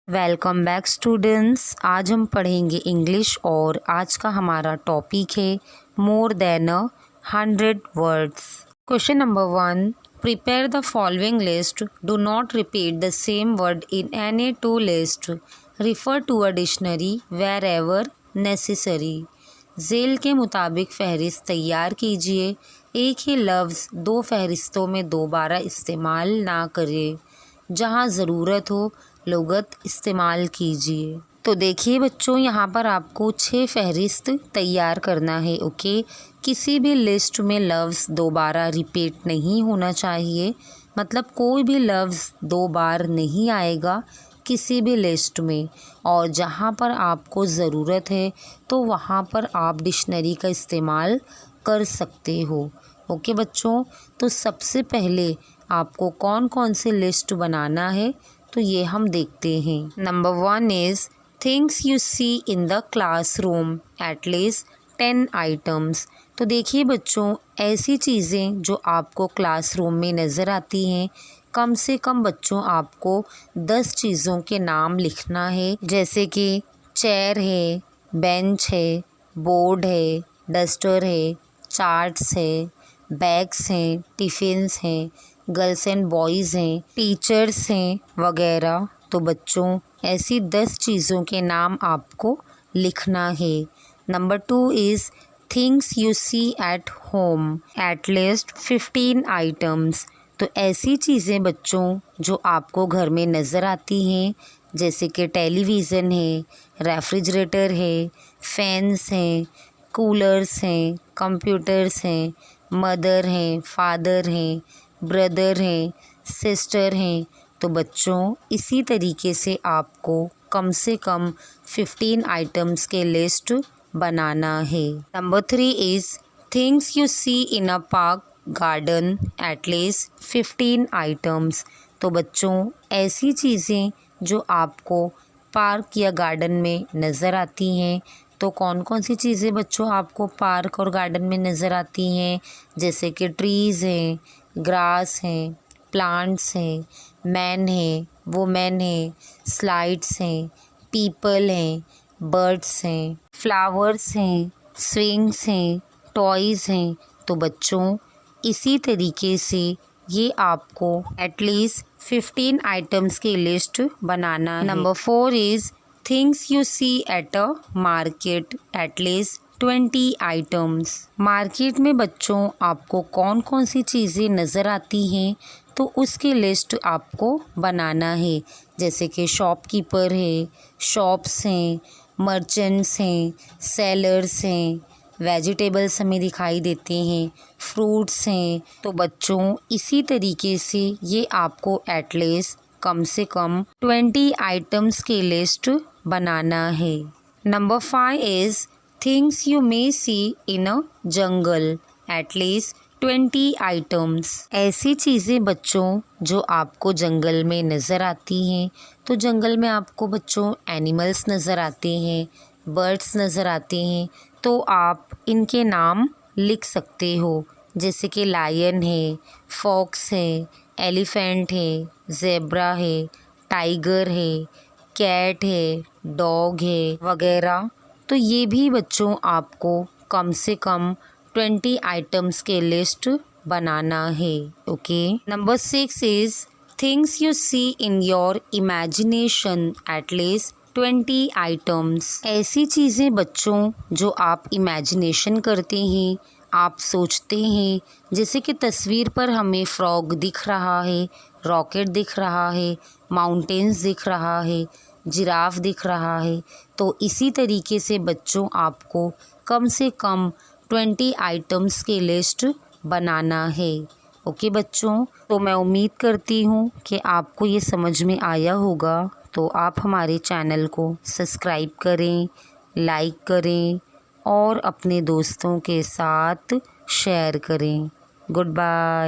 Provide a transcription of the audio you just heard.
Welcome back students. आज हम पढ़ेंगे इंग्लिश और आज का हमारा टॉपिक है more than 100 words. Question number 1, prepare the following list, do not repeat the same word in any two list, refer to a dictionary wherever necessary. झेल के मुताबिक फहरिस्त तैयार कीजिए। एक ही लफ्ज़ दो फहरिस्तों में दोबारा इस्तेमाल ना करें। जहाँ ज़रूरत हो लुग़त इस्तेमाल कीजिए। तो देखिए बच्चों, यहाँ पर आपको 6 फहरिस्त तैयार करना है। ओके, किसी भी लिस्ट में लफ्ज़ दोबारा रिपीट नहीं होना चाहिए, मतलब कोई भी लफ्ज़ 2 बार नहीं आएगा किसी भी लिस्ट में। और जहाँ पर आपको ज़रूरत है तो वहाँ पर आप डिक्शनरी का इस्तेमाल कर सकते हो। ओके बच्चों, तो सबसे पहले आपको कौन कौन से लिस्ट बनाना है तो ये हम देखते हैं। Number 1 is things you see in the classroom, at least 10 items. तो देखिए बच्चों, ऐसी चीज़ें जो आपको क्लासरूम में नज़र आती हैं, कम से कम बच्चों आपको 10 चीज़ों के नाम लिखना है। जैसे कि चेयर है, बेंच है, बोर्ड है, डस्टर है, चार्ट्स है, बैग्स हैं, टिफ़िन्स हैं, गर्ल्स एंड बॉयज़ हैं, टीचर्स हैं वगैरह। तो बच्चों ऐसी 10 चीज़ों के नाम आपको लिखना है। Number 2 is things you see at home, at least 15 items. तो ऐसी चीज़ें बच्चों जो आपको घर में नज़र आती हैं, जैसे कि टेलीविज़न है, रेफ्रिजरेटर है, फैंस हैं, कूलर्स हैं, कंप्यूटर्स हैं, मदर हैं, फादर हैं, ब्रदर हैं, सिस्टर हैं। तो बच्चों इसी तरीके से आपको कम से कम 15 आइटम्स के लिस्ट बनाना है। Number 3 is things you see in a park garden, at least 15 items. तो बच्चों ऐसी चीज़ें जो आपको पार्क या गार्डन में नज़र आती हैं, तो कौन कौन सी चीज़ें बच्चों आपको पार्क और गार्डन में नज़र आती हैं, जैसे कि ट्रीज़ हैं, ग्रास हैं, प्लांट्स हैं, मैन है, वुमेन है, स्लाइड्स हैं, पीपल हैं, बर्ड्स हैं, फ्लावर्स हैं, स्विंग्स हैं, टॉयज़ हैं। तो बच्चों इसी तरीके से ये आपको एटलीस्ट 15 आइटम्स की लिस्ट बनाना है। Number 4 is things you see at a market, at least 20 items. Market में बच्चों आपको कौन कौन सी चीज़ें नज़र आती हैं तो उसकी लिस्ट आपको बनाना है। जैसे कि शॉपकीपर है, शॉप्स हैं, मर्चेंट्स हैं, सेलर्स हैं, वेजिटेबल्स हमें दिखाई देते हैं, फ्रूट्स हैं। तो बच्चों इसी तरीके से ये आपको एटलीस्ट कम से कम 20 आइटम्स की लिस्ट बनाना है। Number 5 is things you may see in a jungle, at least 20 items. ऐसी चीज़ें बच्चों जो आपको जंगल में नज़र आती हैं, तो जंगल में आपको बच्चों एनिमल्स नज़र आते हैं, बर्ड्स नज़र आते हैं। तो आप इनके नाम लिख सकते हो, जैसे कि लायन है, फॉक्स है, एलिफेंट है, ज़ेब्रा है, टाइगर है, कैट है, डॉग है वगैरह। तो ये भी बच्चों आपको कम से कम 20 आइटम्स के लिस्ट बनाना है। Okay, number 6 is things you see in your imagination, at least 20 items. ऐसी चीज़ें बच्चों जो आप इमेजिनेशन करते हैं, आप सोचते हैं, जैसे कि तस्वीर पर हमें फ्रॉग दिख रहा है, रॉकेट दिख रहा है, माउंटेन्स दिख रहा है, जिराफ दिख रहा है। तो इसी तरीके से बच्चों आपको कम से कम 20 आइटम्स की लिस्ट बनाना है। ओके बच्चों, तो मैं उम्मीद करती हूँ कि आपको ये समझ में आया होगा। तो आप हमारे चैनल को सब्सक्राइब करें, लाइक करें और अपने दोस्तों के साथ शेयर करें। Good bye.